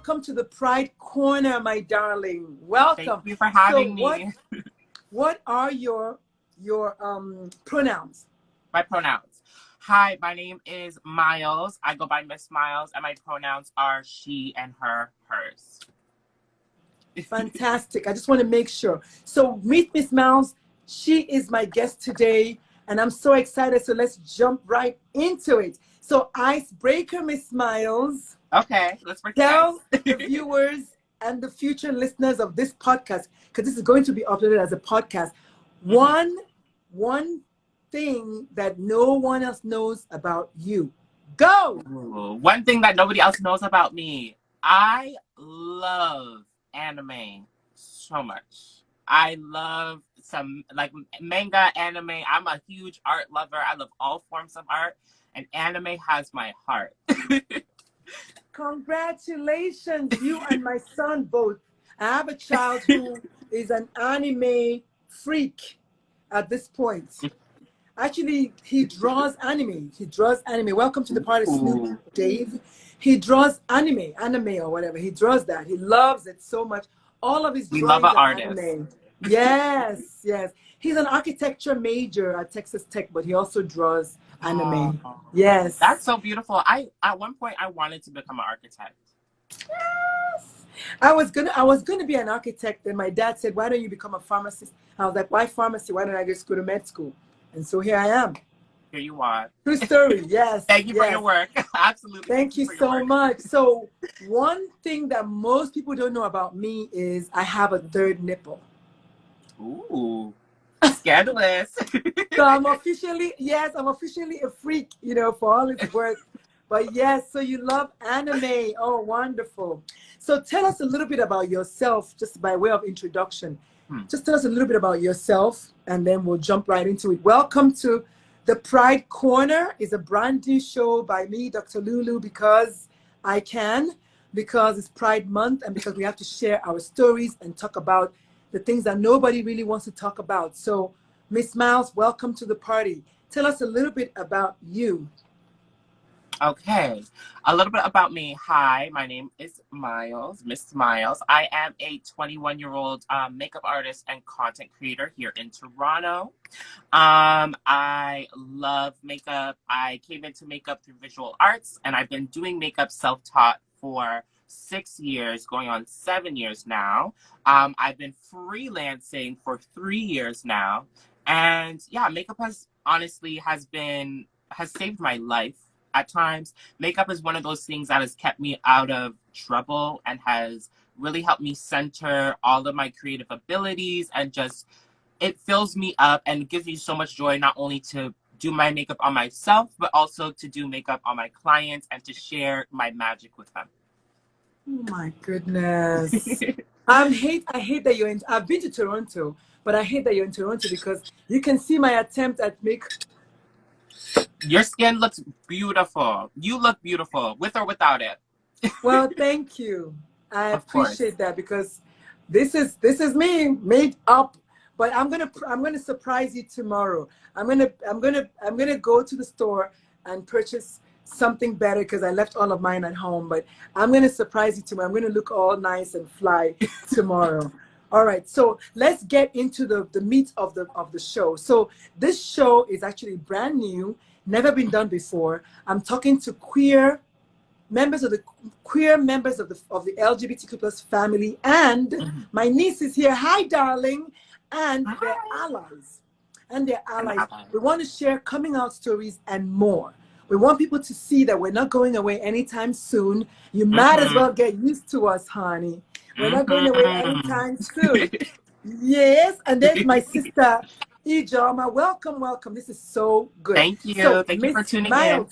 welcome to the Pride Corner, my darling. Welcome. Thank you for having me. What are your pronouns? My pronouns. Hi, my name is Myles. I go by Miss Myles, and my pronouns are she and her, hers. Fantastic. I just want to make sure. So meet Miss Myles. She is my guest today, and I'm so excited. So let's jump right into it. So icebreaker, Miss Myles. Okay, let's break Tell the the viewers and the future listeners of this podcast, because this is going to be uploaded as a podcast, one thing that no one else knows about you. Go! Ooh, one thing that nobody else knows about me. I love anime so much. I love some like manga, anime. I'm a huge art lover. I love all forms of art, and anime has my heart. Congratulations, you and my son both. I have a child who is an anime freak at this point. Actually, he draws anime. Welcome to the party, Snoop Dave. He draws anime or whatever. He draws that. He loves it so much. All of his drawings are anime. Yes. He's an architecture major at Texas Tech, but he also draws anime. Yes. That's so beautiful. At one point I wanted to become an architect. Yes. I was gonna be an architect, and my dad said, "Why don't you become a pharmacist?" I was like, "Why pharmacy? Why don't I just go to med school?" And so here I am. Here you are. True story. Yes. Thank you for your work. Absolutely. Thank you so much. So one thing that most people don't know about me is I have a third nipple. Ooh. Scandalous. So I'm officially a freak, for all it's worth. But yes, so you love anime. Oh, wonderful. So tell us a little bit about yourself, just by way of introduction. Just tell us a little bit about yourself, and then we'll jump right into it. Welcome to the Pride Corner. Is a brand new show by me, Dr. Lulu, because I can, because it's Pride Month, and because we have to share our stories and talk about the things that nobody really wants to talk about. So, Miss Myles, welcome to the party. Tell us a little bit about you. Okay, a little bit about me. Hi, my name is Myles, Miss Myles. I am a 21-year-old makeup artist and content creator here in Toronto. I love makeup. I came into makeup through visual arts, and I've been doing makeup self-taught for 6 years, going on 7 years now. I've been freelancing for 3 years now. And yeah, makeup has saved my life. At times, makeup is one of those things that has kept me out of trouble and has really helped me center all of my creative abilities, and just, it fills me up and gives me so much joy, not only to do my makeup on myself, but also to do makeup on my clients and to share my magic with them. Oh my goodness. I hate that you're in, I've been to Toronto, but I hate that you're in Toronto because you can see my attempt at makeup. Your skin looks beautiful. You look beautiful, with or without it. Well, thank you. I appreciate that, because this is me made up. But I'm gonna surprise you tomorrow. I'm gonna go to the store and purchase something better, because I left all of mine at home. But I'm gonna surprise you tomorrow. I'm gonna look all nice and fly tomorrow. All right, so let's get into the meat of the show. So this show is actually brand new, never been done before. I'm talking to queer members of the LGBTQ plus family, and my niece is here. Hi, darling, and their allies. We want to share coming out stories and more. We want people to see that we're not going away anytime soon. You might as well get used to us, honey. We're not going away anytime soon. Yes, and there's my sister, Ijoma. Welcome. This is so good. Thank you. So, Thank you for tuning in.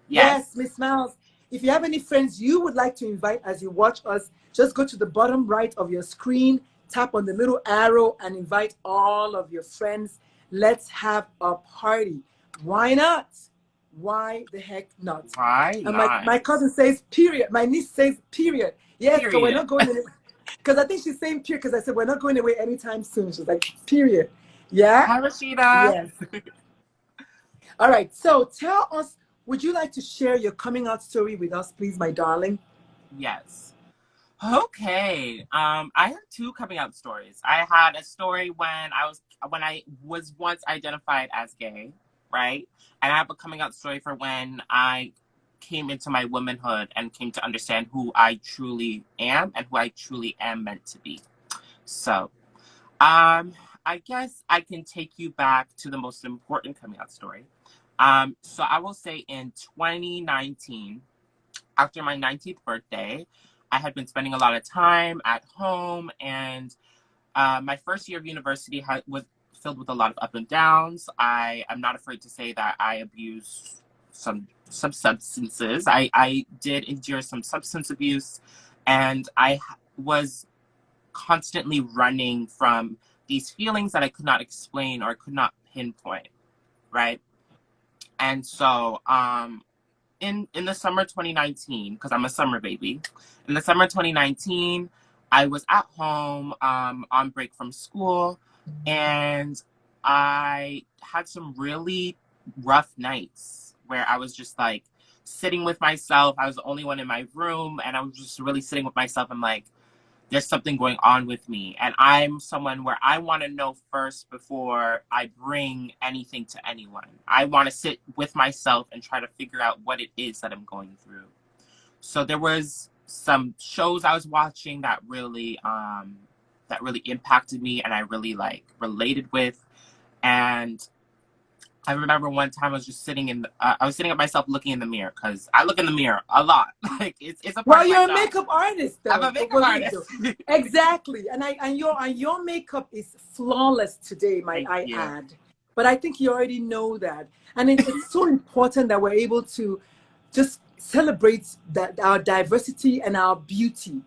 Yes, Miss Myles. If you have any friends you would like to invite as you watch us, just go to the bottom right of your screen, tap on the little arrow, and invite all of your friends. Let's have a party. Why not? Why the heck not? Why not? My cousin says period. My niece says period. Yes, period. So we're not going anywhere. Because I think she's saying period, because I said we're not going away anytime soon. She's like, period. Yeah? Hi, Rashida. Yes. All right. So tell us, would you like to share your coming out story with us, please, my darling? Yes. Okay. I have two coming out stories. I had a story when I was once identified as gay, right? And I have a coming out story for when I came into my womanhood and came to understand who I truly am and who I truly am meant to be. So, I guess I can take you back to the most important coming out story. So I will say in 2019, after my 19th birthday, I had been spending a lot of time at home, and my first year of university was filled with a lot of up and downs. I am not afraid to say that I abused some substances. I did endure some substance abuse, and I was constantly running from these feelings that I could not explain or could not pinpoint, right? And so, in the summer 2019, because I'm a summer baby, in the summer 2019, I was at home on break from school, and I had some really rough nights where I was just like sitting with myself. I was the only one in my room, and I was just really sitting with myself. I'm like, there's something going on with me. And I'm someone where I want to know first before I bring anything to anyone. I want to sit with myself and try to figure out what it is that I'm going through. So there was some shows I was watching that really impacted me and I really like related with. And I remember one time I was just I was sitting at myself looking in the mirror because I look in the mirror a lot. Like it's a part Well, of my you're a job. makeup artist, though. I'm a makeup artist. Exactly, and your makeup is flawless today, might Thank I you. add. But I think you already know that, and it's so important that we're able to just celebrate that our diversity and our beauty,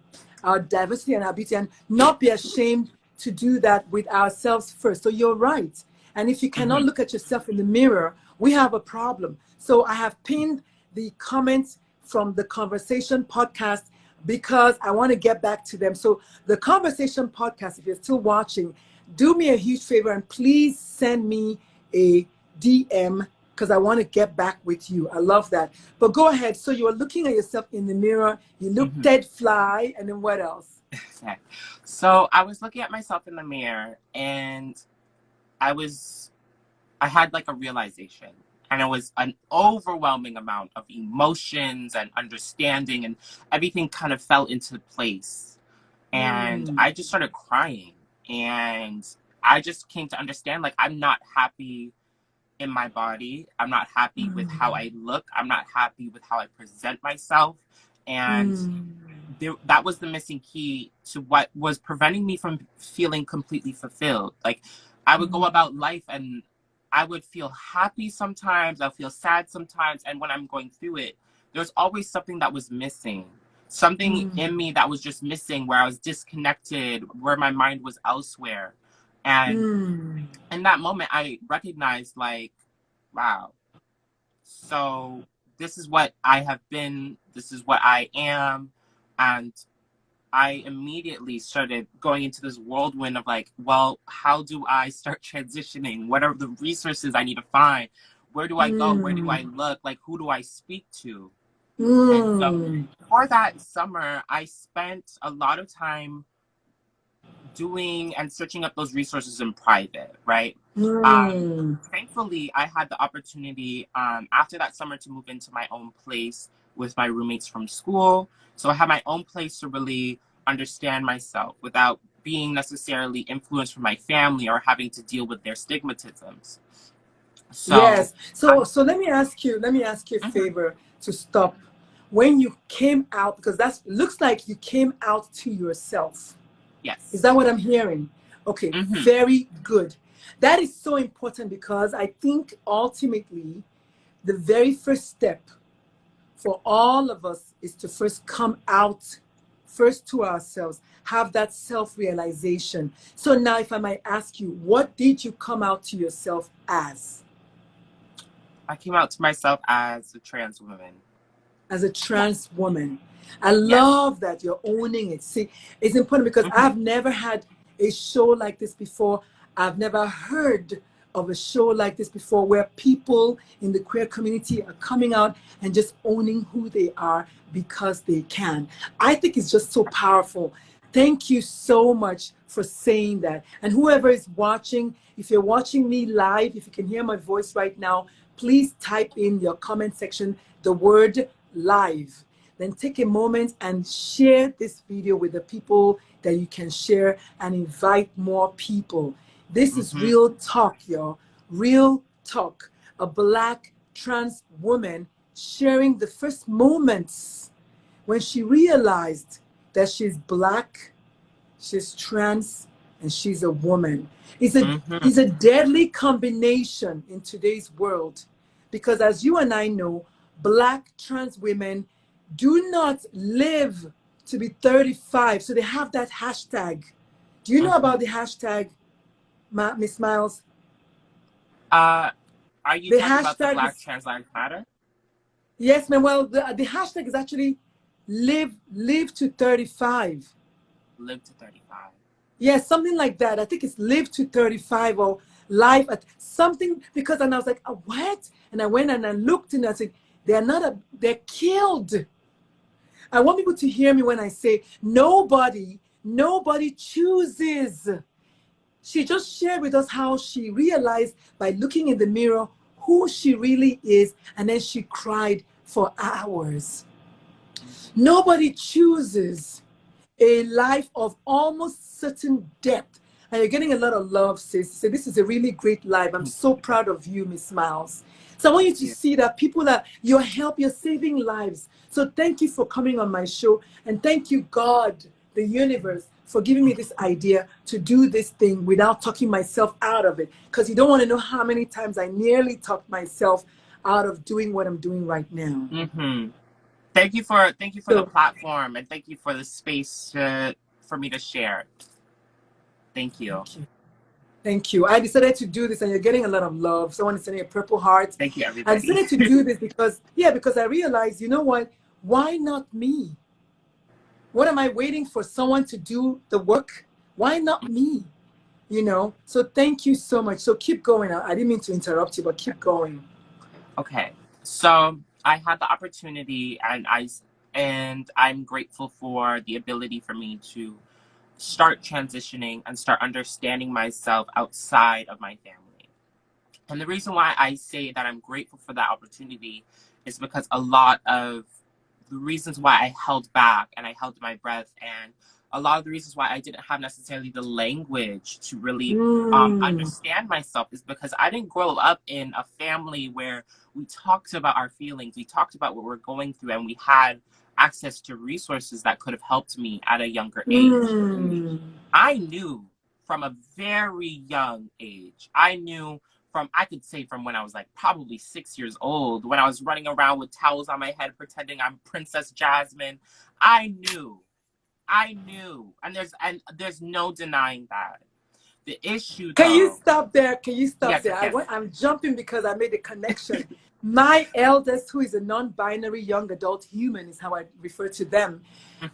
and not be ashamed to do that with ourselves first. So you're right. And if you cannot look at yourself in the mirror, we have a problem. So I have pinned the comments from the Conversation podcast because I want to get back to them. So the Conversation podcast, if you're still watching, do me a huge favor and please send me a DM because I want to get back with you. I love that. But go ahead. So you are looking at yourself in the mirror. You look dead fly. And then what else? Okay. So I was looking at myself in the mirror and I had like a realization, and it was an overwhelming amount of emotions and understanding, and everything kind of fell into place. And I just started crying, and I just came to understand, like, I'm not happy in my body. I'm not happy with how I look. I'm not happy with how I present myself. And that was the missing key to what was preventing me from feeling completely fulfilled. Like, I would go about life and I would feel happy sometimes, I'll feel sad sometimes, and when I'm going through it, there's always something that was missing. Something in me that was just missing, where I was disconnected, where my mind was elsewhere. And in that moment, I recognized, like, wow, so this is what I have been, this is what I am. And I immediately started going into this whirlwind of like, well, how do I start transitioning? What are the resources I need to find? Where do I go? Where do I look? Like, who do I speak to? And so for that summer, I spent a lot of time doing and searching up those resources in private, right? Thankfully, I had the opportunity after that summer to move into my own place with my roommates from school. So I had my own place to really understand myself without being necessarily influenced from my family or having to deal with their stigmatisms. So, yes. So let me ask you a favor to stop. When you came out, because that looks like you came out to yourself. Yes. Is that what I'm hearing? Okay, very good. That is so important because I think ultimately the very first step for all of us is to first come out first to ourselves, have that self-realization. So now if I might ask you, what did you come out to yourself as? I came out to myself as a trans woman. As a trans woman. I love that you're owning it. See, it's important because I've never had a show like this before. I've never heard of a show like this before, where people in the queer community are coming out and just owning who they are because they can. I think it's just so powerful. Thank you so much for saying that. And whoever is watching, if you're watching me live, if you can hear my voice right now, please type in your comment section the word live. Then take a moment and share this video with the people that you can share, and invite more people. This is real talk, y'all. Real talk. A Black trans woman sharing the first moments when she realized that she's Black, she's trans, and she's a woman. It's a deadly combination in today's world, because as you and I know, Black trans women do not live to be 35. So they have that hashtag. Do you know about the hashtag, Miss Myles? Are you The talking about the hashtag Black is, Trans Lives Matter? yes, ma'am. Well, the hashtag is actually live to 35. Live to 35. Yes, something like that. I think it's live to 35 or live at something, because, and I was like, oh, what? And I went and I looked and I said, they're killed. I want people to hear me when I say nobody chooses. She just shared with us how she realized by looking in the mirror who she really is, and then she cried for hours. Nobody chooses a life of almost certain death. And you're getting a lot of love, sis. So this is a really great life. I'm so proud of you, Miss Myles. So I want you to see that people that you're saving lives. So thank you for coming on my show. And thank you, God, the universe, for giving me this idea to do this thing without talking myself out of it. Because you don't want to know how many times I nearly talked myself out of doing what I'm doing right now. Thank you for the platform, and thank you for the space for me to share. Thank you. Thank you. I decided to do this, and you're getting a lot of love. Someone is sending a purple heart. Thank you, everybody. I decided to do this because I realized, you know what? Why not me? What am I waiting for someone to do the work? Why not me? You know? So thank you so much. So keep going. I didn't mean to interrupt you, but keep going. Okay. So I had the opportunity, and I'm grateful for the ability for me to start transitioning and start understanding myself outside of my family. And the reason why I say that I'm grateful for that opportunity is because a lot of the reasons why I held back and I held my breath, and a lot of the reasons why I didn't have necessarily the language to really understand myself is because I didn't grow up in a family where we talked about our feelings, we talked about what we're going through, and we had access to resources that could have helped me at a younger age. I knew from a very young age, I could say from when I was like probably 6 years old, when I was running around with towels on my head pretending I'm Princess Jasmine. I knew. And there's no denying that. The issue, though. Can you stop there? Yes. I'm jumping because I made a connection. My eldest, who is a non-binary young adult human, is how I refer to them.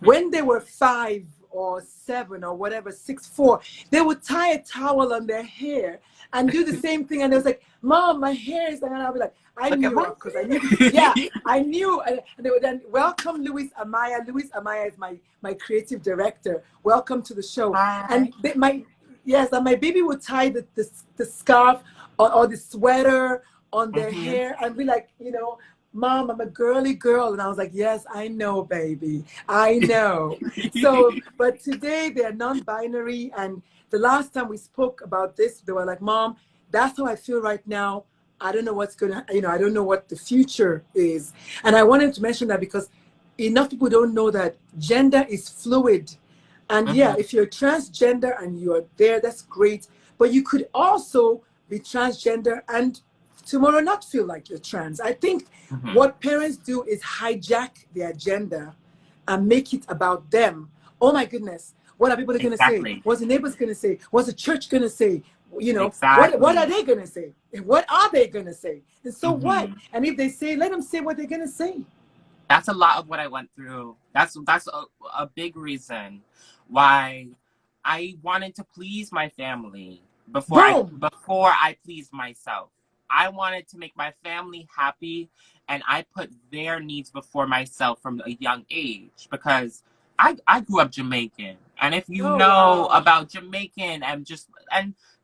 When they were 5 or 7 or whatever, 6, 4, they would tie a towel on their hair and do the same thing. And they was like, Mom, my hair is, and I'll be like, I knew, because I knew. Yeah, I knew. And they would then welcome Louis Amaya. Louis Amaya is my creative director. Welcome to the show. Hi. And and my baby would tie the scarf or the sweater on their hair and be like, you know, Mom, I'm a girly girl. And I was like, yes, I know, baby. I know. So, but today they're non-binary. And the last time we spoke about this, they were like, Mom, that's how I feel right now. I don't know what's going to, I don't know what the future is. And I wanted to mention that because enough people don't know that gender is fluid. And yeah, if you're transgender and you're there, that's great. But you could also be transgender and tomorrow not feel like you're trans. I think what parents do is hijack their gender and make it about them. Oh my goodness, what are people going to say? What's the neighbors going to say? What's the church going to say? You know, what are they going to say? What are they going to say? And so what? And if they say, let them say what they're going to say. That's a lot of what I went through. That's a big reason why I wanted to please my family. Boom. before I pleased myself. I wanted to make my family happy, and I put their needs before myself from a young age because I grew up Jamaican. And if you Oh, know wow. about Jamaican and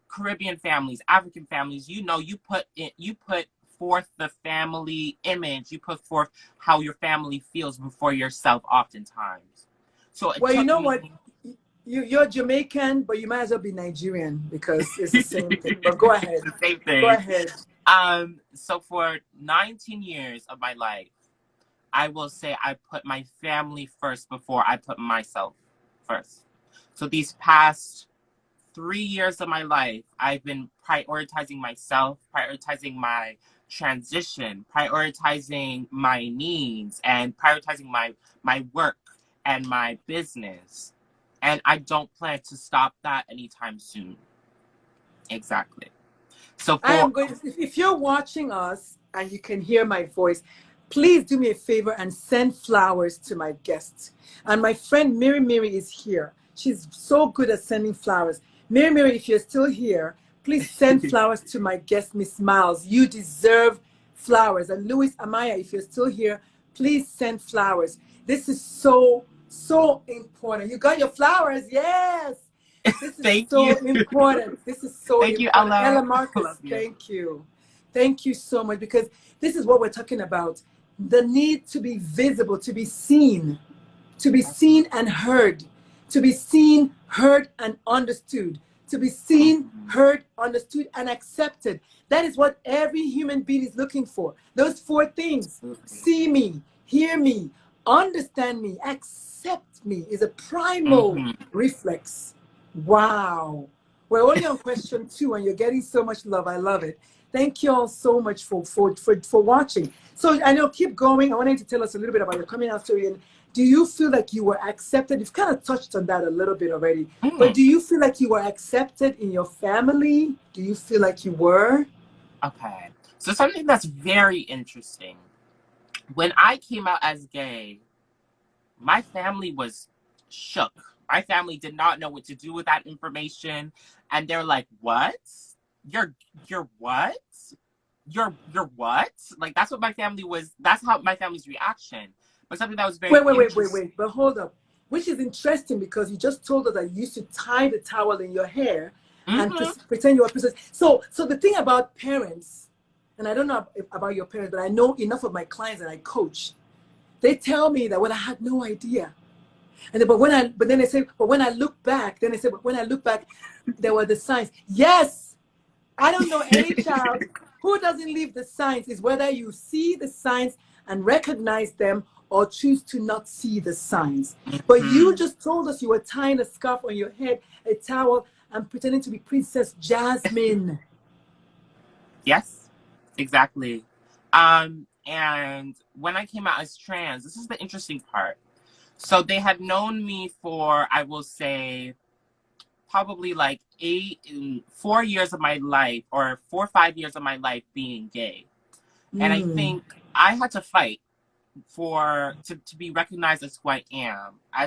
Caribbean families, African families, you put forth the family image, you put forth how your family feels before yourself oftentimes. So it Well, you took know what? me You're Jamaican, but you might as well be Nigerian because it's the same thing. But go ahead. it's the same Go thing. ahead. So for 19 years of my life, I will say I put my family first before I put myself first. So these past 3 years of my life, I've been prioritizing myself, prioritizing my transition, prioritizing my needs, and prioritizing my work and my business. And I don't plan to stop that anytime soon. Exactly. So I for am going. If you're watching us and you can hear my voice, please do me a favor and send flowers to my guests. And my friend Miri is here. She's so good at sending flowers. Miri, if you're still here, please send flowers to my guest, Miss Myles. You deserve flowers. And Louis Amaya, if you're still here, please send flowers. This is so important. You got your flowers, yes. This is thank so you. important. This is so Thank you, important. Ella. Ella I love Marcus, you. thank you. Thank you so much because this is what we're talking about. The need to be visible, to be seen and heard, to be seen, heard, and understood, to be seen, heard, understood, and accepted. That is what every human being is looking for. Those four things: Absolutely. see me, hear me, understand me, accept me is a primal Hmm. reflex. Wow. We're only on question 2 and you're getting so much love. I love it. Thank you all so much for watching. So I know, keep going. I wanted to tell us a little bit about your coming out story. And do you feel like you were accepted? You've kind of touched on that a little bit already. But do you feel like you were accepted in your family? Do you feel like you were? Okay. So something that's very interesting. When I came out as gay, my family was shook. My family did not know what to do with that information, and they're like, "What? You're what? You're what?" Like that's what my family was. That's how my family's reaction. But something that was very interesting. Wait. But hold up. Which is interesting because you just told us that you used to tie the towel in your hair and Hmm. pretend you were a princess. So the thing about parents, and I don't know about your parents, but I know enough of my clients that I coach. They tell me that when I had no idea. And then, but then they say, but when I look back, then they say, but when I look back, there were the signs. Yes, I don't know any child who doesn't leave the signs. Is whether you see the signs and recognize them or choose to not see the signs. But you Hmm. just told us you were tying a scarf on your head, a towel, and pretending to be Princess Jasmine. Yes, exactly. And when I came out as trans, this is the interesting part. So they had known me for, I will say, probably like 4 years of my life, or 4 or 5 years of my life being gay. And I Mm. think I had to fight to be recognized as who I am. I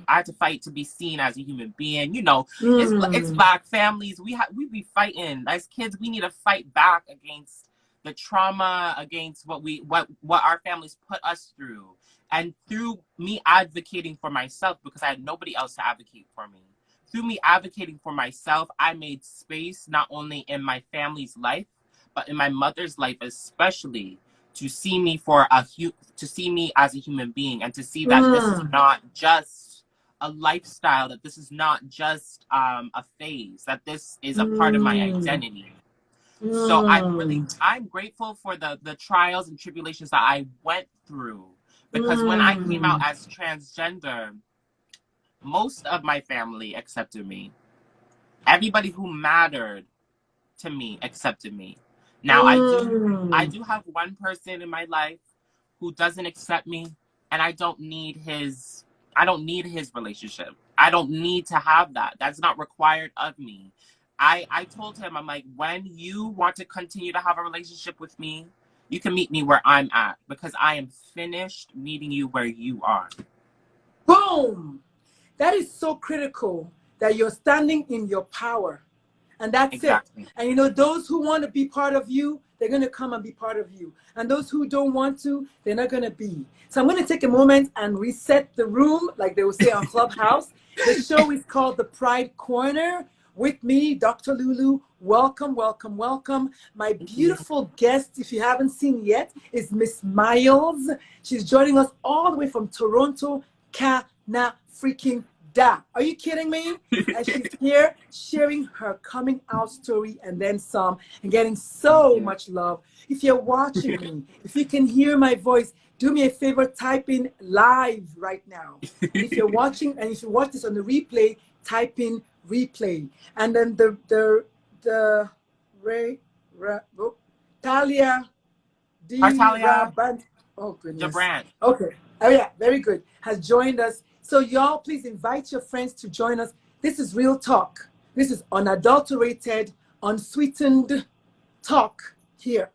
had to fight to be seen as a human being. You know, it's Mm. Black families. We be fighting as kids. We need to fight back against the trauma, against what our families put us through. And through me advocating for myself, because I had nobody else to advocate for me. Through me advocating for myself, I made space not only in my family's life, but in my mother's life especially, to see me to see me as a human being, and to see that this is Mm. not just a lifestyle, that this is not just a phase, that this is a part of my Mm. identity. So Mm. I'm grateful for the trials and tribulations that I went through, because when I came out Mm. as transgender, most of my family accepted me. Everybody who mattered to me accepted me. Now I Mm. do have one person in my life who doesn't accept me, and I don't need his relationship. I don't need to have that. That's not required of me. I told him, I'm like, when you want to continue to have a relationship with me, you can meet me where I'm at, because I am finished meeting you where you are. Boom. That is so critical, that you're standing in your power And that's it. Exactly. And you know, those who want to be part of you, they're going to come and be part of you. And those who don't want to, they're not going to be. So I'm going to take a moment and reset the room, like they will say on Clubhouse. The show is called The Pride Corner. With me, Dr. Lulu. Welcome, welcome, welcome. My beautiful guest, if you haven't seen yet, is Miss Myles. She's joining us all the way from Toronto, Canada. Are you kidding me? And she's here sharing her coming out story and then some, and getting so much love. If you're watching me, if you can hear my voice, do me a favor, type in live right now. And if you're watching, and if you watch this on the replay, type in replay. And then Talia Talia. Oh goodness. Brand. Okay. Oh yeah, very good. Has joined us. So y'all, please invite your friends to join us. This is real talk. This is unadulterated, unsweetened talk here.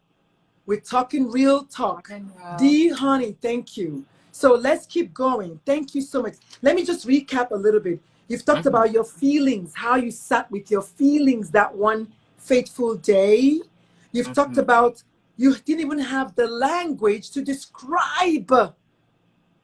We're talking real talk. D honey, thank you. So let's keep going. Thank you so much. Let me just recap a little bit. You've talked about your feelings, how you sat with your feelings that one fateful day. You've talked about you didn't even have the language to describe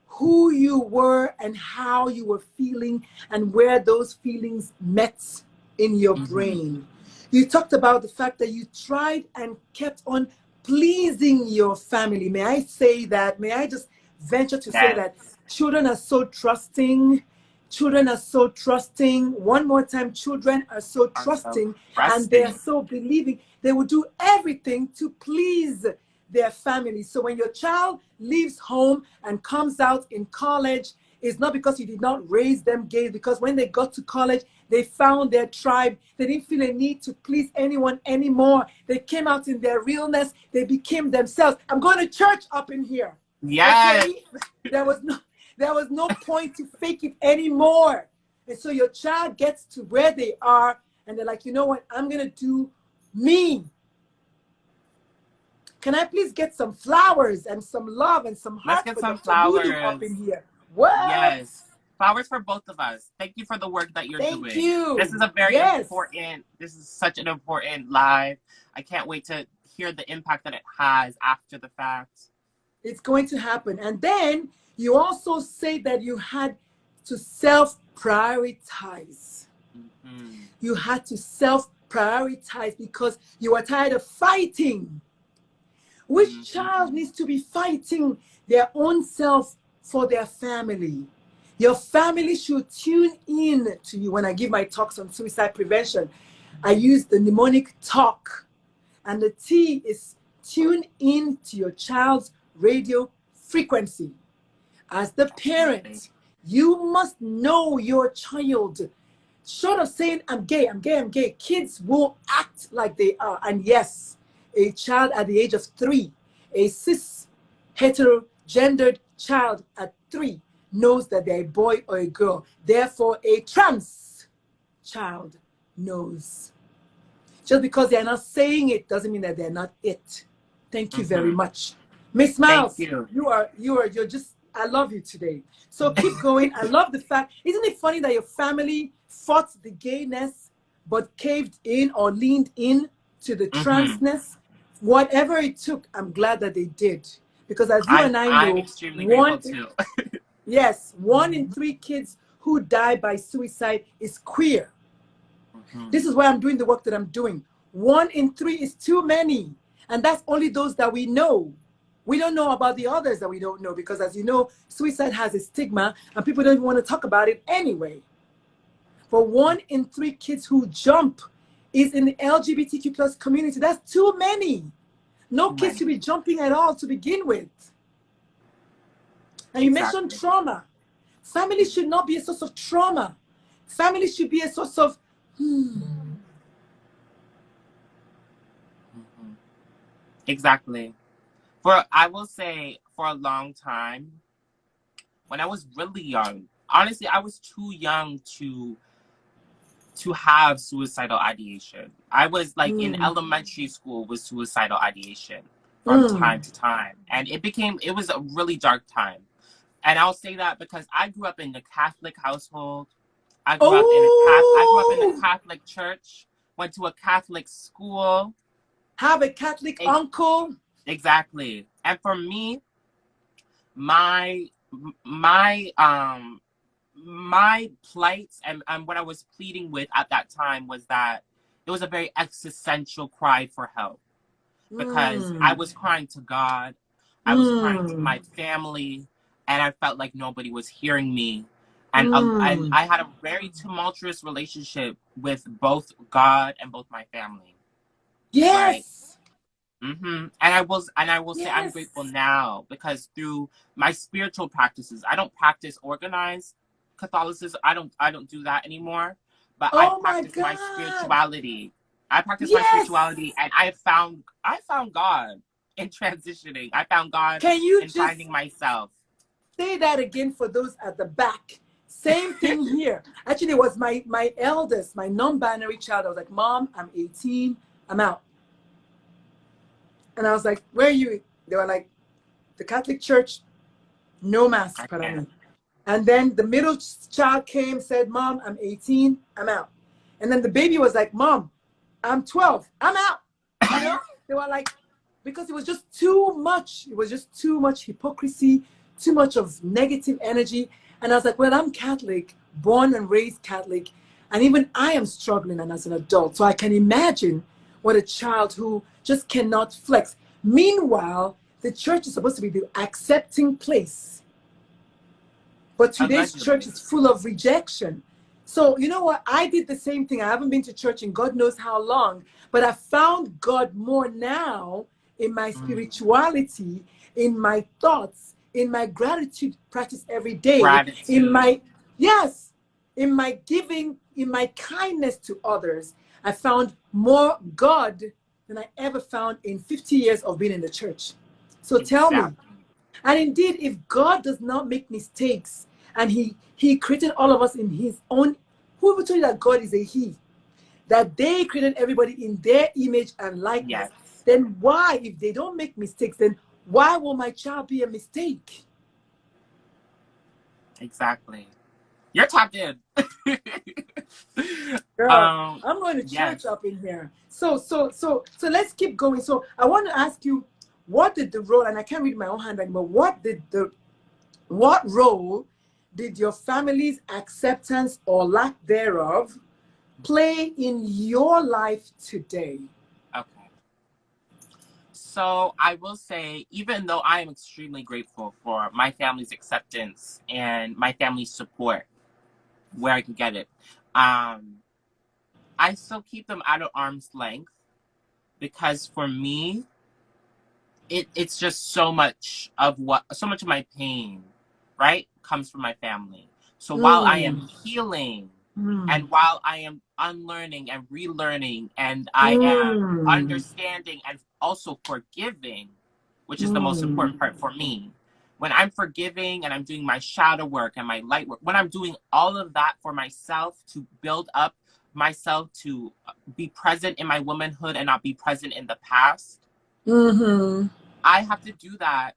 who you were and how you were feeling and where those feelings met in your brain. You talked about the fact that you tried and kept on pleasing your family. May I say that? May I just venture to say that children are so trusting. Children are so trusting. One more time, children are so trusting, and they're so believing. They will do everything to please their family. So when your child leaves home and comes out in college, it's not because you did not raise them gay, because when they got to college, they found their tribe. They didn't feel a need to please anyone anymore. They came out in their realness. They became themselves. I'm going to church up in here. Yes. Okay? There was no point to fake it anymore. And so your child gets to where they are, and they're like, you know what? I'm going to do me. Can I please get some flowers and some love and some hearts? Let's get for some Dr. Lulu flowers up in here? What? Yes. Flowers for both of us. Thank you for the work that you're doing. Thank you. This is a very important, this is such an important live. I can't wait to hear the impact that it has after the fact. It's going to happen. And then you also say that you had to self-prioritize. You had to self-prioritize because you were tired of fighting. Which child needs to be fighting their own self for their family? Your family should tune in to you. When I give my talks on suicide prevention, I use the mnemonic talk. And the T is tune in to your child's radio frequency. As the parent, you must know your child. Short of saying, I'm gay, I'm gay, I'm gay, kids will act like they are. And yes, a child at the age of 3, a cis heterogendered child at 3 knows that they're a boy or a girl. Therefore, a trans child knows. Just because they're not saying it doesn't mean that they're not it. Thank you very much. Miss Myles, you're just, I love you today. So keep going. I love the fact, isn't it funny that your family fought the gayness, but caved in or leaned in to the transness? Whatever it took, I'm glad that they did. Because as you and I know, I'm extremely grateful too. Yes, 1 in 3 kids who die by suicide is queer. This is why I'm doing the work that I'm doing. 1 in 3 is too many. And that's only those that we know. We don't know about the others that we don't know, because as you know, suicide has a stigma and people don't even want to talk about it anyway. But 1 in 3 kids who jump is in the LGBTQ plus community. That's too many. No kids should be jumping at all to begin with. And you mentioned trauma. Family should not be a source of trauma. Family should be a source of Exactly. I will say, for a long time, when I was really young, honestly, I was too young to have suicidal ideation. I was like in elementary school with suicidal ideation from time to time. And it was a really dark time. And I'll say that because I grew up in a Catholic household. I grew up in a Catholic church. went to a Catholic school. Have a Catholic uncle. Exactly. And for me, my my plight and what I was pleading with at that time was that it was a very existential cry for help, because I was crying to God, I was crying to my family, and I felt like nobody was hearing me. And I had a very tumultuous relationship with both God and both my family. Right? Yes. And I will say I'm grateful now, because through my spiritual practices, I don't practice organized Catholicism. I don't do that anymore. But I practice my spirituality. I practice my spirituality, and I found God in transitioning. I found God in finding myself. Say that again for those at the back. Same thing here. Actually, it was my eldest, my non-binary child. I was like, Mom, I'm 18. I'm out. And I was like, where are you? They were like, the Catholic Church, no mass para mí. And then the middle child came, said, Mom, I'm 18. I'm out. And then the baby was like, Mom, I'm 12. I'm out. You know? They were like, because it was just too much. It was just too much hypocrisy, too much of negative energy. And I was like, well, I'm Catholic, born and raised Catholic. And even I am struggling and as an adult. So I can imagine what a child who just cannot flex. Meanwhile, the church is supposed to be the accepting place. But today's church is full of rejection. So you know what? I did the same thing. I haven't been to church in God knows how long. But I found God more now in my spirituality, in my thoughts, in my gratitude practice every day, in my giving, in my kindness to others. I found more God than I ever found in 50 years of being in the church. So tell me, and indeed, if God does not make mistakes, and he created all of us in his own, who will tell you that God is a he? That they created everybody in their image and likeness. Then why, if they don't make mistakes, then why will my child be a mistake? Exactly. You're tapped in. Girl, I'm going to church up in here. So let's keep going. So I want to ask you, what did the role, and I can't read my own handwriting, but what role did your family's acceptance or lack thereof play in your life today? Okay. So I will say, even though I am extremely grateful for my family's acceptance and my family's support where I can get it, I still keep them out of arm's length, because for me, it's just so much of my pain, right, comes from my family. So while I am healing, and while I am unlearning and relearning, and I am understanding and also forgiving, which is the most important part for me, when I'm forgiving and I'm doing my shadow work and my light work, when I'm doing all of that for myself to build up myself, to be present in my womanhood and not be present in the past, I have to do that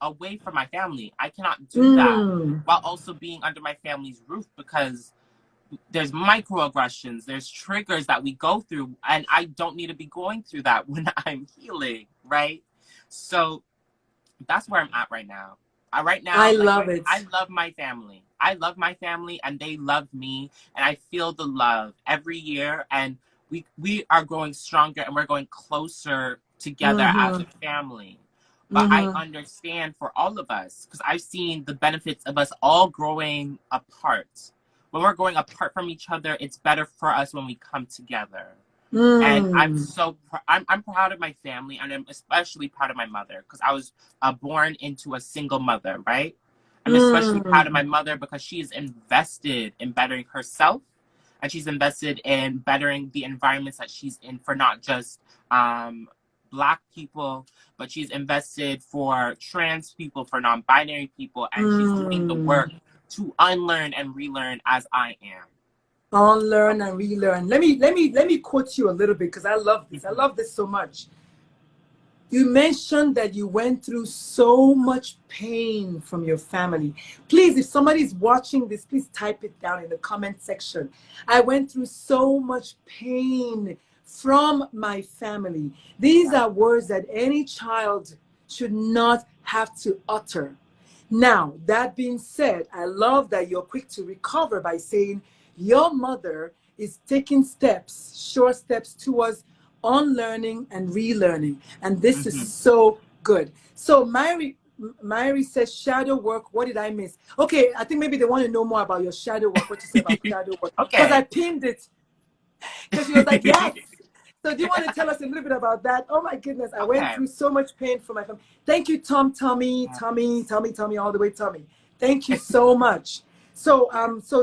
away from my family. I cannot do that while also being under my family's roof, because there's microaggressions, there's triggers that we go through, and I don't need to be going through that when I'm healing, right? So that's where I'm at right now. I love it. I love my family. I love my family, and they love me, and I feel the love every year, and we are growing stronger, and we're going closer together as a family. But I understand for all of us, because I've seen the benefits of us all growing apart. When we're growing apart from each other, it's better for us when we come together. And I'm proud of my family, and I'm especially proud of my mother, because I was born into a single mother, right? I'm especially proud of my mother because she is invested in bettering herself, and she's invested in bettering the environments that she's in for not just Black people, but she's invested for trans people, for non-binary people, and she's doing the work to unlearn and relearn as I am. Unlearn and relearn. Let me quote you a little bit, because I love this. I love this so much. You mentioned that you went through so much pain from your family. Please, if somebody's watching this, please type it down in the comment section. I went through so much pain from my family. These are words that any child should not have to utter. Now, that being said, I love that you're quick to recover by saying your mother is taking steps, short steps towards unlearning and relearning. And this is so good. So Myri says shadow work. What did I miss? Okay, I think maybe they want to know more about your shadow work, what you say about shadow work. Because I pinned it. Because she was like, yes. So do you want to tell us a little bit about that? Oh my goodness, I went through so much pain for my family. Thank you, Tommy, all the way, Tommy. Thank you so much. So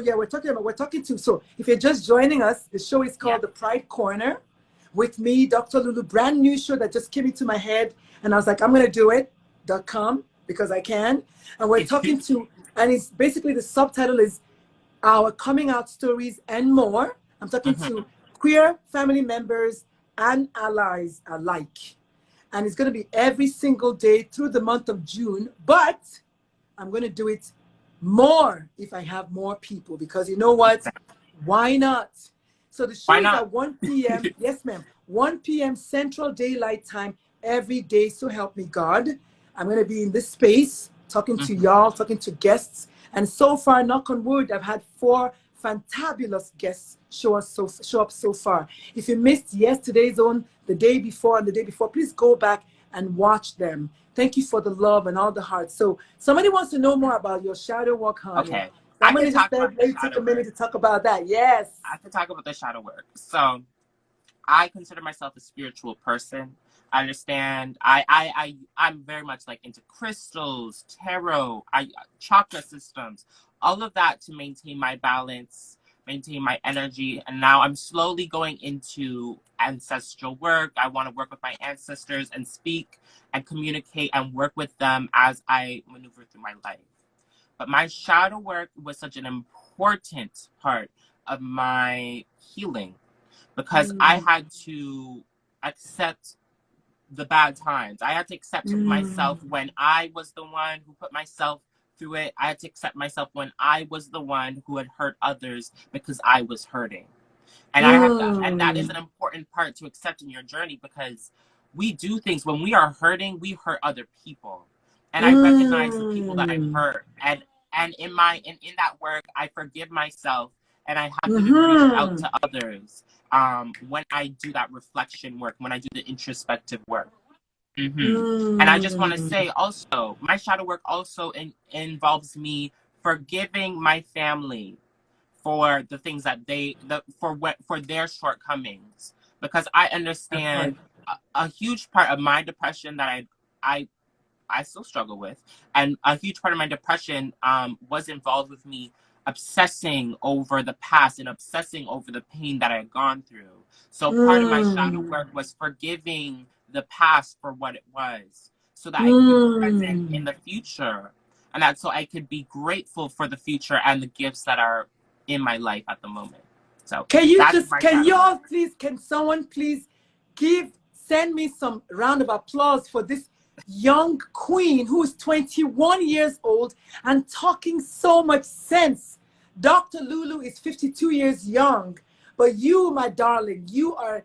yeah, we're talking to, so if you're just joining us, the show is called The Pride Corner with me, Dr. Lulu, brand new show that just came into my head. And I was like, I'm going to do it.com because I can. And we're talking to, and it's basically the subtitle is Our Coming Out Stories and More. I'm talking to queer family members and allies alike. And it's going to be every single day through the month of June. But I'm going to do it more if I have more people, because you know what? Why not? So the show is at 1 p.m. Yes, ma'am. 1 p.m. Central Daylight Time every day. So help me God. I'm going to be in this space talking to y'all, talking to guests. And so far, knock on wood, I've had 4 fantabulous guests show up so far. If you missed yesterday's on, the day before and the day before, please go back and watch them. Thank you for the love and all the heart. So somebody wants to know more about your shadow work, honey. Okay. I'm going to just take a minute to talk about that. Yes. I can talk about the shadow work. So I consider myself a spiritual person. I understand. I'm very much like into crystals, tarot, chakra systems, all of that to maintain my balance, maintain my energy. And now I'm slowly going into ancestral work. I want to work with my ancestors and speak and communicate and work with them as I maneuver through my life. But my shadow work was such an important part of my healing because I had to accept the bad times. I had to accept myself when I was the one who put myself through it. I had to accept myself when I was the one who had hurt others because I was hurting. And I have to, and that is an important part to accept in your journey, because we do things when we are hurting, we hurt other people. And I recognize the people that I've hurt. And in that work, I forgive myself, and I have to reach out to others when I do that reflection work, when I do the introspective work. And I just want to say also, my shadow work also involves me forgiving my family for the things that for their shortcomings, because I understand a huge part of my depression that I still struggle with, and a huge part of my depression was involved with me obsessing over the past and obsessing over the pain that I had gone through. So part of my shadow work was forgiving the past for what it was, so that I could be present in the future, and that so I could be grateful for the future and the gifts that are in my life at the moment. So can someone please send me some round of applause for this young queen who is 21 years old and talking so much sense. Dr. Lulu is 52 years young, but you, my darling, you're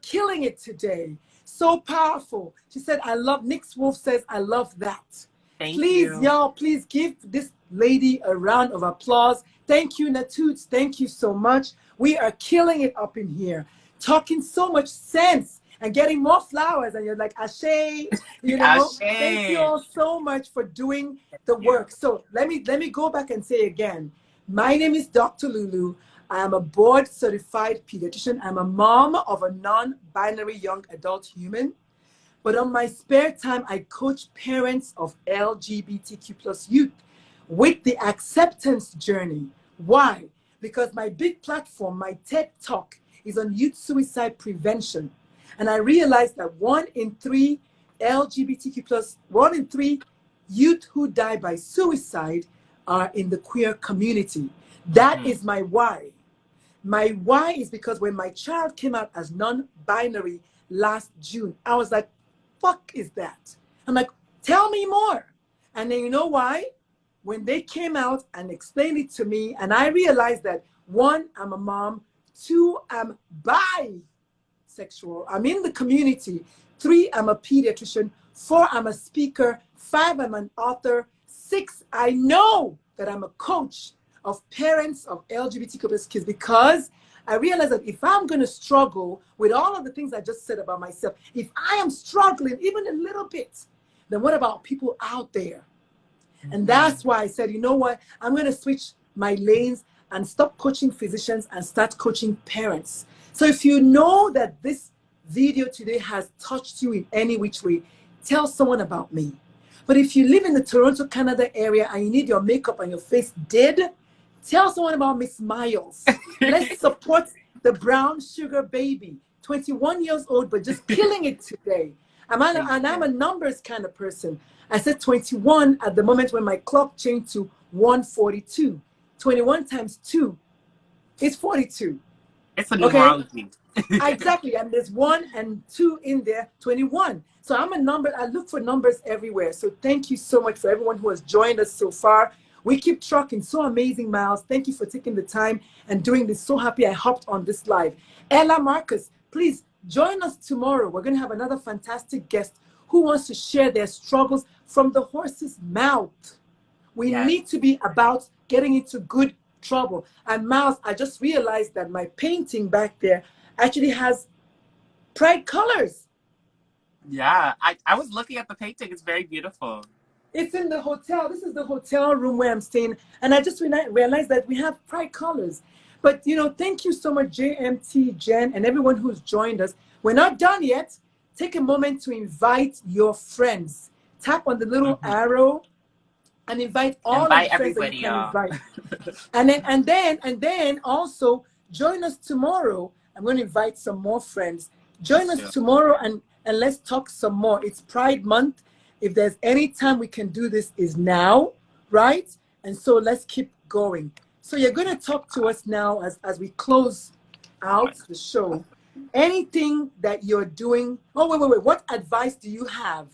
killing it today. So powerful. She said, I love, Nick's Wolf says, I love that. Please, y'all, please give this lady a round of applause. Thank you, Natoots. Thank you so much. We are killing it up in here, talking so much sense and getting more flowers. And you're like, Ashe, you know. Ashe. Thank you all so much for doing the work. So let me go back and say again, my name is Dr. Lulu. I am a board certified pediatrician. I'm a mom of a non-binary young adult human. But on my spare time, I coach parents of LGBTQ plus youth with the acceptance journey. Why? Because my big platform, my TED Talk, is on youth suicide prevention. And I realized that 1 in 3 LGBTQ plus, 1 in 3 youth who die by suicide are in the queer community. That is my why. My why is because when my child came out as non-binary last June, I was like, fuck is that? I'm like, tell me more. And then you know why? When they came out and explained it to me, and I realized that one, I'm a mom, two, I'm bisexual, I'm in the community, three, I'm a pediatrician, four, I'm a speaker, five, I'm an author, six, I know that I'm a coach of parents of LGBTQ+ kids, because I realized that if I'm going to struggle with all of the things I just said about myself, if I am struggling even a little bit, then what about people out there? And that's why I said, you know what? I'm going to switch my lanes and stop coaching physicians and start coaching parents. So if you know that this video today has touched you in any which way, tell someone about me. But if you live in the Toronto, Canada area and you need your makeup and your face did, tell someone about Miss Myles. Let's support the brown sugar baby, 21 years old, but just killing it today. I'm a numbers kind of person. I said 21 at the moment when my clock changed to 142. 21 times 2 is 42. It's a numerology. Okay? Exactly. And there's 1 and 2 in there, 21. So I'm a number. I look for numbers everywhere. So thank you so much for everyone who has joined us so far. We keep trucking. So amazing, Myles. Thank you for taking the time and doing this. So happy I hopped on this live. Ella Marcus, please join us tomorrow. We're going to have another fantastic guest who wants to share their struggles from the horse's mouth. We need to be about getting into good trouble. And Myles, I just realized that my painting back there actually has pride colors. Yeah, I was looking at the painting. It's very beautiful. It's in the hotel. This is the hotel room where I'm staying. And I just realized that we have pride colors. But, you know, thank you so much, JMT, Jen, and everyone who's joined us. We're not done yet. Take a moment to invite your friends. Tap on the little arrow and invite all of the friends that you can invite. and then also join us tomorrow. I'm going to invite some more friends. Join us tomorrow and let's talk some more. It's Pride Month. If there's any time we can do this is now, right? And so let's keep going. So you're going to talk to us now as we close out the show. Anything that you're doing. Oh, wait. What advice do you have?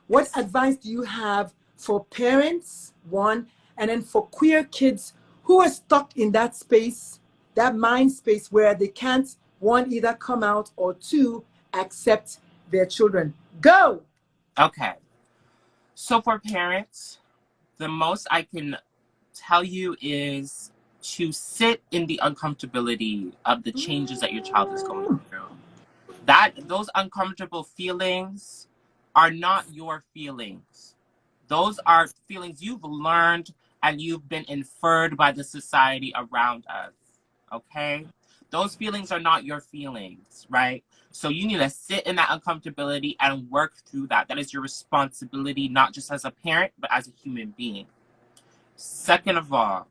What advice do you have for parents, one, and then for queer kids who are stuck in that space, that mind space where they can't, one, either come out, or two, accept their children? Go! Okay. So for parents, the most I can tell you is to sit in the uncomfortability of the changes that your child is going through. Those uncomfortable feelings are not your feelings. Those are feelings you've learned and you've been inferred by the society around us. Okay? Those feelings are not your feelings, right? So you need to sit in that uncomfortability and work through that. That is your responsibility, not just as a parent, but as a human being. Second of all.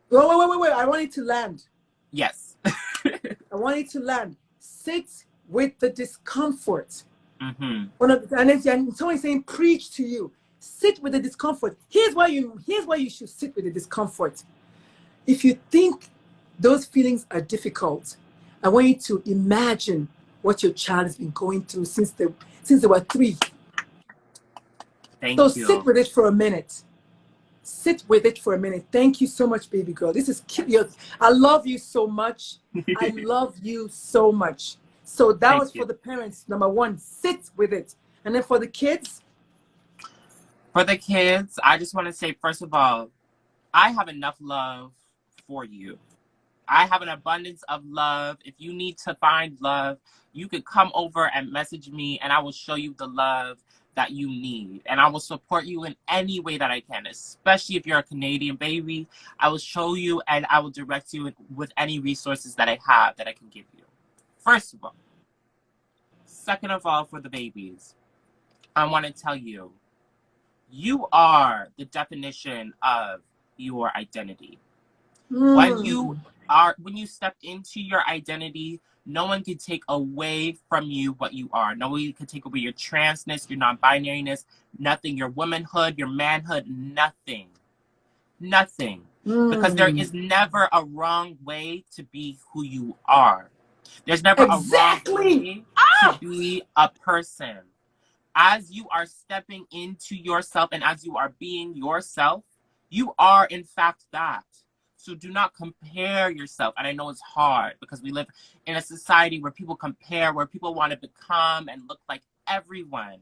Wait. I want it to land. Yes. I want it to land. Sit with the discomfort. Mm-hmm. And someone's saying, preach to you. Sit with the discomfort. Here's why you should sit with the discomfort. If you think those feelings are difficult, I want you to imagine what your child has been going through since they were 3. Thank you. So sit with it for a minute. Sit with it for a minute. Thank you so much, baby girl. This is cute. I love you so much. I love you so much. So that was for the parents. Number 1, sit with it. And then for the kids? For the kids, I just want to say, first of all, I have enough love for you. I have an abundance of love. If you need to find love, you could come over and message me and I will show you the love that you need. And I will support you in any way that I can, especially if you're a Canadian baby. I will show you and I will direct you with any resources that I have that I can give you. First of all. Second of all, for the babies, I want to tell you, you are the definition of your identity. When you step into your identity, no one can take away from you what you are. No one can take away your transness, your non-binariness, nothing, your womanhood, your manhood, nothing. Nothing. Because there is never a wrong way to be who you are. There's never a wrong way to be a person. as you are stepping into yourself and as you are being yourself, you are in fact that. So do not compare yourself. And I know it's hard because we live in a society where people compare, where people want to become and look like everyone.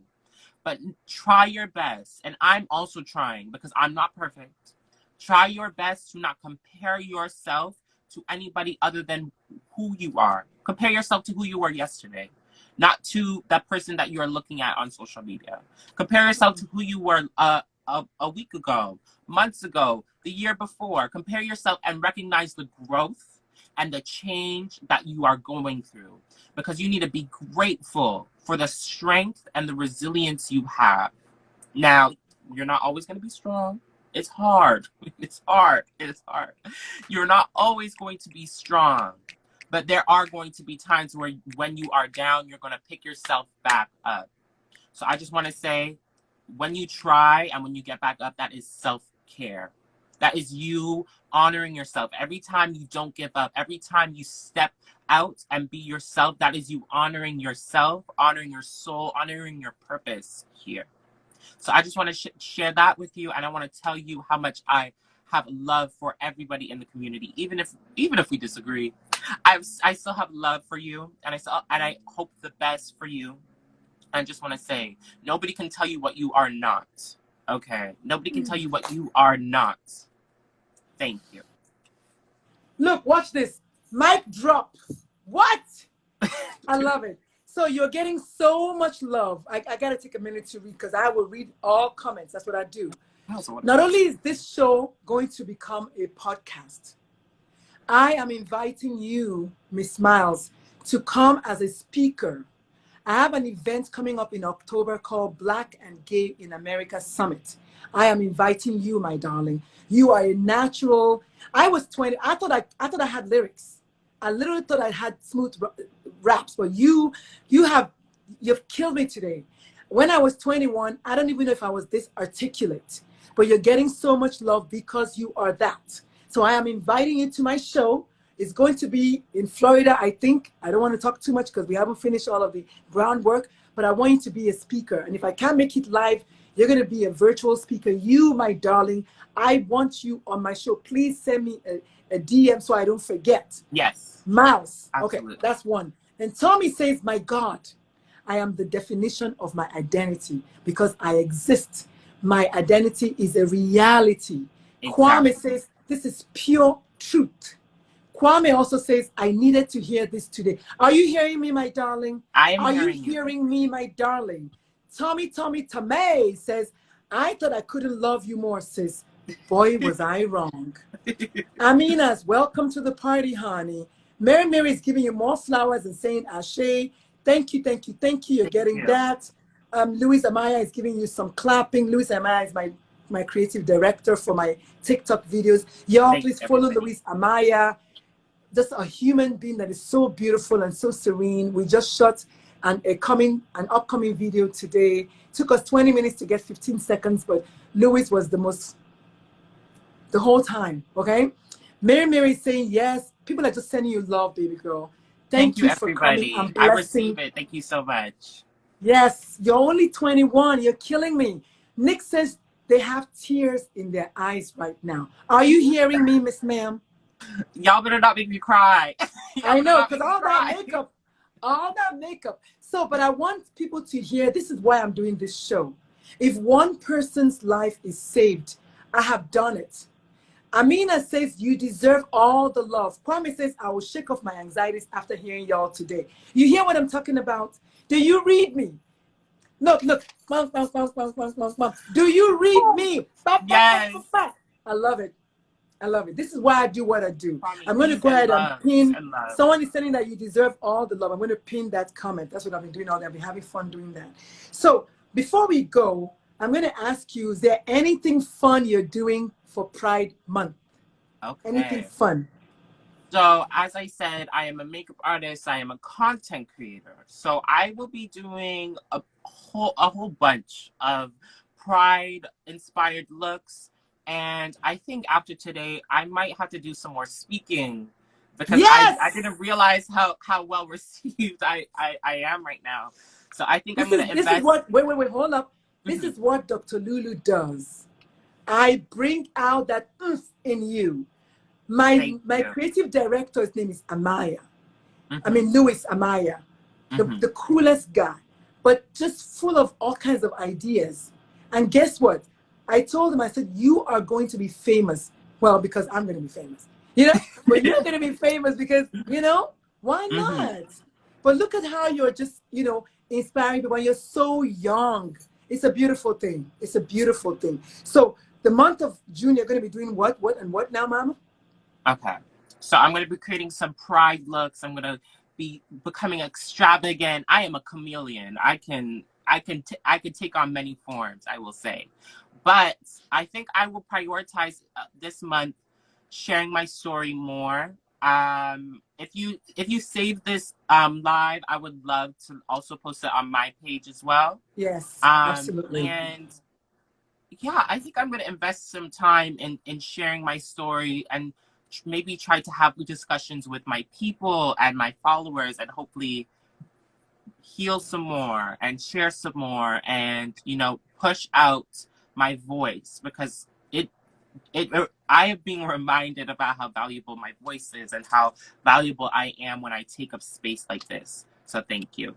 But try your best. And I'm also trying because I'm not perfect. Try your best to not compare yourself to anybody other than who you are. Compare yourself to who you were yesterday, not to that person that you're looking at on social media. Compare yourself to who you were a week ago, months ago, the year before. Compare yourself and recognize the growth and the change that you are going through, because you need to be grateful for the strength and the resilience you have. Now, you're not always going to be strong. It's hard. It's hard. It's hard. You're not always going to be strong, but there are going to be times where when you are down, you're going to pick yourself back up. So I just want to say, when you try and when you get back up, that is self-care. That is you honoring yourself. Every time you don't give up, every time you step out and be yourself, that is you honoring yourself, honoring your soul, honoring your purpose here. So I just want to share that with you, and I want to tell you how much I have love for everybody in the community, even if we disagree. I still have love for you, and I hope the best for you. I just want to say, nobody can tell you what you are not. Okay, nobody can tell you what you are not. Thank you. Look, watch this. Mic drop. What? I love it. So you're getting so much love. I got to take a minute to read because I will read all comments. That's what I do. Not only is this show going to become a podcast, I am inviting you, Miss Myles, to come as a speaker. I have an event coming up in October called Black and Gay in America Summit. I am inviting you, my darling. You are a natural. I was 20. I thought I had lyrics. I literally thought I had smooth raps, but you've killed me today. When I was 21, I don't even know if I was this articulate, but you're getting so much love because you are that. So I am inviting you to my show. It's going to be in Florida, I think. I don't want to talk too much because we haven't finished all of the groundwork, but I want you to be a speaker. And if I can't make it live, you're going to be a virtual speaker. You, my darling, I want you on my show. Please send me a DM so I don't forget. Yes. Myles. Absolutely. Okay, that's one. And Tommy says, my God, I am the definition of my identity because I exist. My identity is a reality. Exactly. Kwame says, this is pure truth. Kwame also says, I needed to hear this today. Are you hearing me, my darling? Are you hearing me, my darling? Tommy says, I thought I couldn't love you more, sis. Boy, was I wrong. Amina's, welcome to the party, honey. Mary is giving you more flowers and saying, Ashe, thank you. You're getting that. Louis Amaya is giving you some clapping. Louis Amaya is my creative director for my TikTok videos. Y'all, please follow Louis Amaya. Just a human being that is so beautiful and so serene. We just shot an upcoming video today. Took us 20 minutes to get 15 seconds, but Louis was the whole time, okay? Mary is saying yes. People are just sending you love, baby girl. Thank you for everybody. Coming. I receive it. Thank you so much. Yes, you're only 21. You're killing me. Nick says they have tears in their eyes right now. Are you hearing me, Miss Ma'am? Y'all better not make me cry. I know, because all that makeup. So, but I want people to hear, this is why I'm doing this show. If one person's life is saved, I have done it. Amina says, you deserve all the love. Kwame says, I will shake off my anxieties after hearing y'all today. You hear what I'm talking about? Do you read me? Look. Do you read me? Yes. I love it. This is why I do what I do. I'm going to go ahead and pin. Someone is saying that you deserve all the love. I'm going to pin that comment. That's what I've been doing all day. I've been having fun doing that. So before we go, I'm going to ask you, is there anything fun you're doing for Pride Month? Okay. Anything fun? So as I said, I am a makeup artist. I am a content creator. So I will be doing a whole bunch of Pride inspired looks. And I think after today, I might have to do some more speaking because I Yes. didn't realize how well received I am right now. So I think I'm going to This is invest. what wait, hold up. This Mhm. is what Dr. Lulu does. I bring out that oomph in you. Thank My you. creative director's name is Amaya. I Hmm. mean Louis Amaya, Hmm. the coolest guy, but just full of all kinds of ideas. And guess what? I told him, I said, you are going to be famous. Well, because I'm going to be famous, you know, but you're going to be famous because, you know, why Hmm. not? But look at how you're just, you know, inspiring people when you're so young. It's a beautiful thing. It's a beautiful thing. So the month of June, you're going to be doing what now, Mama? Okay. So I'm going to be creating some pride looks. I'm going to be becoming extravagant. I am a chameleon. I can take on many forms, I will say. But I think I will prioritize this month sharing my story more. If you save this live, I would love to also post it on my page as well. Yes, absolutely. And yeah, I think I'm going to invest some time in sharing my story and maybe try to have discussions with my people and my followers and hopefully heal some more and share some more and, push out my voice because it I am being reminded about how valuable my voice is and how valuable I am when I take up space like this. So thank you.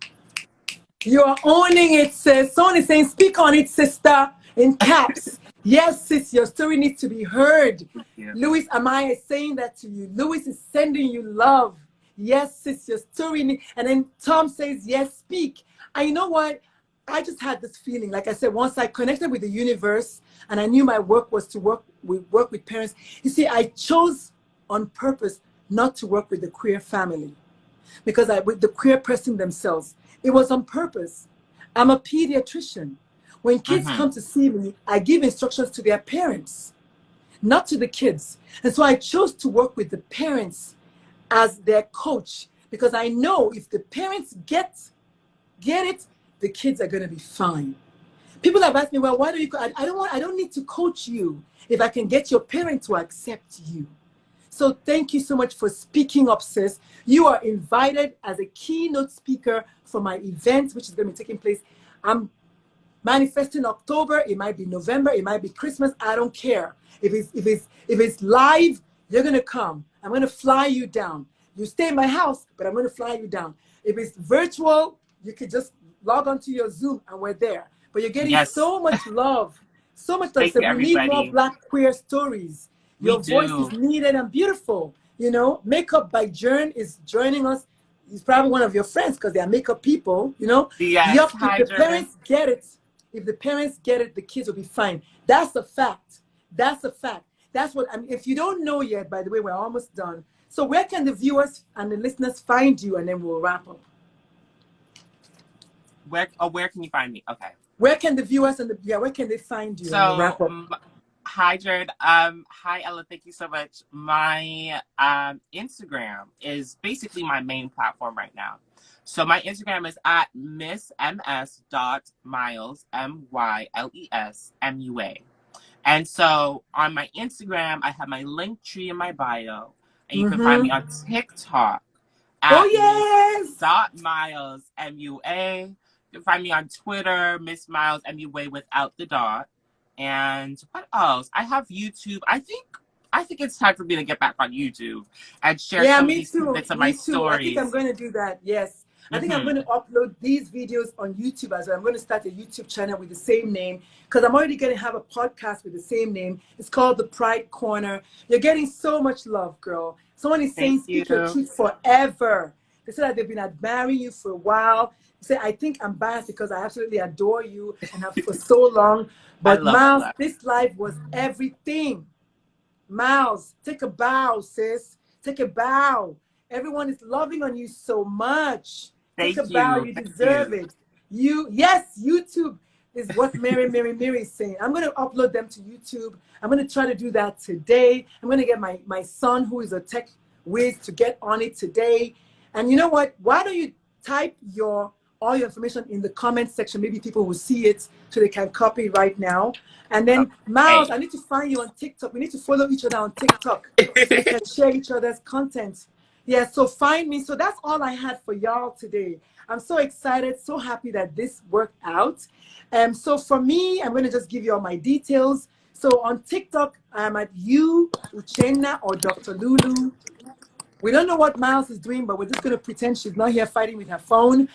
You're owning it, sis. Someone is saying, speak on it, sister, in caps. Yes, sis, your story needs to be heard. Thank you. Louis Amaya is saying that to you. Louis is sending you love. Yes, sis, your story. And then Tom says, yes, speak. And you know what? I just had this feeling. Like I said, once I connected with the universe and I knew my work was to work with parents. You see, I chose on purpose not to work with the queer family because with the queer person themselves. It was on purpose. I'm a pediatrician. When kids Mm-hmm. come to see me, I give instructions to their parents, not to the kids. And so I chose to work with the parents as their coach because I know if the parents get it, the kids are going to be fine. People have asked me, well, why do you? I don't need to coach you if I can get your parent to accept you. So thank you so much for speaking up, sis. You are invited as a keynote speaker for my event, which is going to be taking place. I'm manifesting October. It might be November. It might be Christmas. I don't care. If it's live, you're going to come. I'm going to fly you down. You stay in my house, but I'm going to fly you down. If it's virtual, you could just log onto your Zoom and we're there. But you're getting Yes. so much love, so much love. Thank So you, we need more everybody. Black queer stories. We Your voice is do. needed and beautiful. You know, Makeup by Jern is joining us. He's probably one of your friends because they are makeup people. You know, Yes. yup. If Hi, the German. parents get it, the kids will be fine. That's a fact. That's a fact. That's what I mean. If you don't know yet, by the way, we're almost done. So where can the viewers and the listeners find you, and then we'll wrap up. Where can you find me? Okay. Where can the viewers and where can they find you, and we'll So, wrap up. hi, Jared. Hi, Ella. Thank you so much. My Instagram is basically my main platform right now. So my Instagram is at miss.myles, MYLESMUA. And so on my Instagram, I have my link tree in my bio, and you can find me Mm-hmm. on TikTok Oh at yes. miss.myles, MUA. You can find me on Twitter, Miss Myles, MUA without the dot. And what else? I have YouTube. I think it's time for me to get back on YouTube and share Yeah, some of me these too. tidbits of my Me too. I think I'm stories. going to do that. Yes. I think I'm Hmm. going to upload these videos on YouTube as well. I'm going to start a YouTube channel with the same name because I'm already going to have a podcast with the same name. It's called The Pride Corner. You're getting so much love, girl. Someone is Thank saying, you. speak your truth forever. They said that they've been admiring you for a while. They say, I think I'm biased because I absolutely adore you and have for so long. I But love Myles, Ella. this life was everything. Myles, take a bow, sis. Take a bow. Everyone is loving on you so much. Take a Thank bow. you. You Thank deserve you. it. Yes, YouTube is what Mary is saying. I'm going to upload them to YouTube. I'm going to try to do that today. I'm going to get my son, who is a tech whiz, to get on it today. And you know what? Why don't you type all your information in the comment section? Maybe people will see it so they can copy right now. And then, Myles, Okay. I need to find you on TikTok. We need to follow each other on TikTok so we can share each other's content. Yeah, so find me. So that's all I had for y'all today. I'm so excited, so happy that this worked out. So for me, I'm going to just give you all my details. So on TikTok, I'm at you, Uchenna, or Dr. Lulu. We don't know what Myles is doing, but we're just going to pretend she's not here fighting with her phone.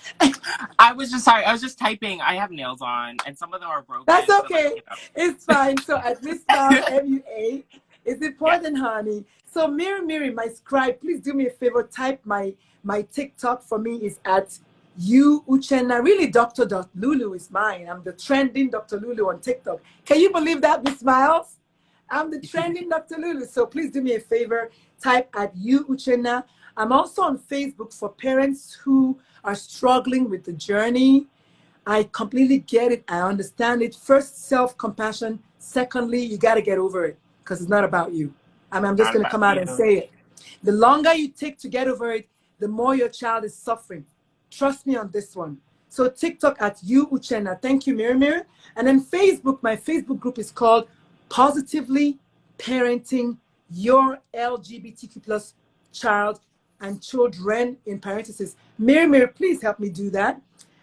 I was just sorry. I was just typing. I have nails on, and some of them are broken. That's so, okay. Like, It's fine. So at Miss Myles, MUA, it's yeah. important, honey. So Miri, my scribe, please do me a favor. Type my TikTok for me is at you Uchenna. Really, Dr. Lulu is mine. I'm the trending Dr. Lulu on TikTok. Can you believe that, Miss Myles? I'm the trending Dr. Lulu. So please do me a favor. Type at you Uchenna. I'm also on Facebook for parents who are struggling with the journey. I completely get it. I understand it. First, self-compassion. Secondly, you got to get over it because it's not about you. I'm just Not going to about come out you. and say it. The longer you take to get over it, the more your child is suffering. Trust me on this one. So TikTok at you Uchenna. Thank you, Miri. And then Facebook, my Facebook group is called Positively Parenting Your LGBTQ plus child and children in parentheses. Miri, please help me do that.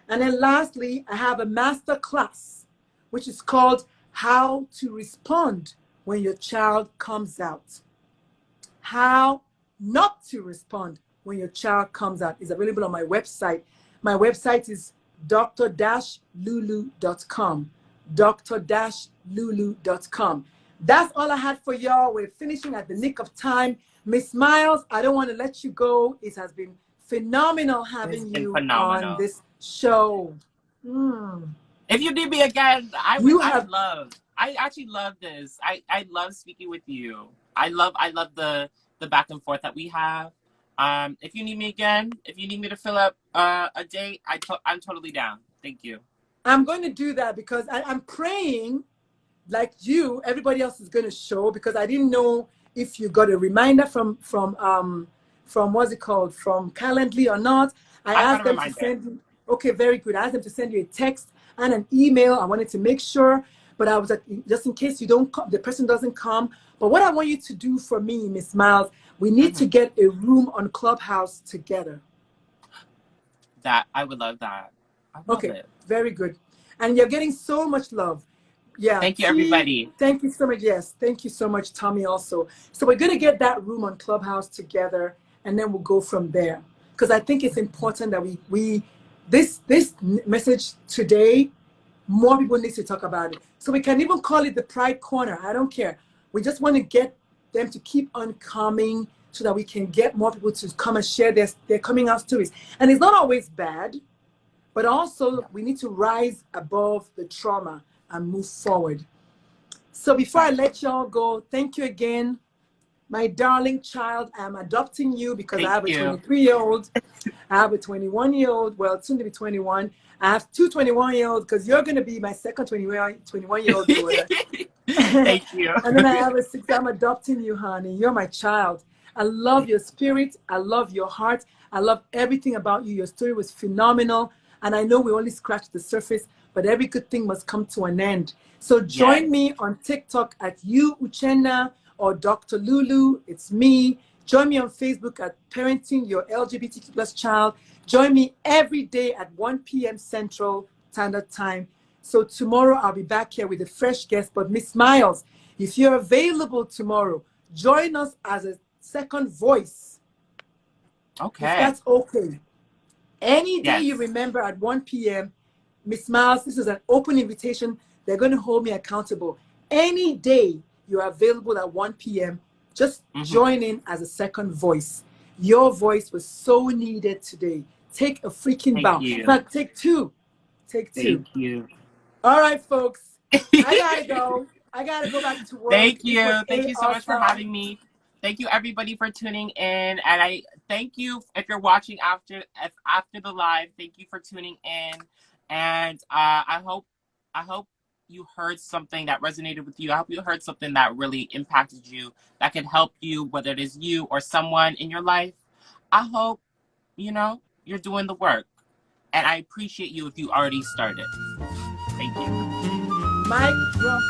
And then lastly, I have a master class, which is called How to Respond When Your Child Comes Out. How not to respond when your child comes out is available on my website. My website is dr-lulu.com. dr-lulu.com. That's all I had for y'all. We're finishing at the nick of time. Miss Myles, I don't want to let you go. It has been phenomenal having you phenomenal. on this show. Mm. If you need me again, I actually love this. I love speaking with you. I love the back and forth that we have. If you need me again, if you need me to fill up a date, I'm totally down. Thank you. I'm going to do that because I'm praying like you, everybody else is going to show, because I didn't know if you got a reminder from what's it called, from Calendly or not. I asked them to send you. Okay, very good. I asked them to send you a text and an email. I wanted to make sure, but I was like, just in case you don't come, the person doesn't come. But what I want you to do for me, Miss Myles, we need to get a room on Clubhouse together. That I would love that. I love it. Very good. And you're getting so much love. Yeah. Thank you, everybody. Thank you so much. Yes. Thank you so much, Tommy, also. So we're going to get that room on Clubhouse together, and then we'll go from there. Because I think it's important that this message today, more people need to talk about it. So we can even call it the Pride Corner. I don't care. We just want to get them to keep on coming so that we can get more people to come and share their coming out stories. And it's not always bad, but also we need to rise above the trauma and move forward. So before I let y'all go, thank you again. My darling child, I'm adopting you because I have a 23-year-old. I have a 21-year-old, well, soon to be 21. I have two 21-year-olds because you're going to be my second 21-year-old daughter. Thank you. And then I have a 6. I'm adopting you, honey. You're my child. I love your spirit. I love your heart. I love everything about you. Your story was phenomenal. And I know we only scratched the surface, but every good thing must come to an end. So join me on TikTok at you Uchenna or Dr. Lulu. It's me. Join me on Facebook at Parenting Your LGBTQ plus Child. Join me every day at 1 p.m. Central Standard Time. So tomorrow I'll be back here with a fresh guest. But Miss Myles, if you're available tomorrow, join us as a second voice. Okay. If that's okay. Any day you remember at 1 p.m., Miss Myles, this is an open invitation. They're going to hold me accountable. Any day you're available at 1 p.m., just join in as a second voice. Your voice was so needed today. Take a freaking bow. In fact, take two. Take two. Thank you. All right, folks. I got to go. I got to go back to work. Thank you. Thank you so much for having me. Thank you, everybody, for tuning in. And I thank you if you're watching after the live. Thank you for tuning in. And I hope you heard something that resonated with you. I hope you heard something that really impacted you, that can help you, whether it is you or someone in your life. I hope, you're doing the work. And I appreciate you if you already started. Thank you. Mic drop.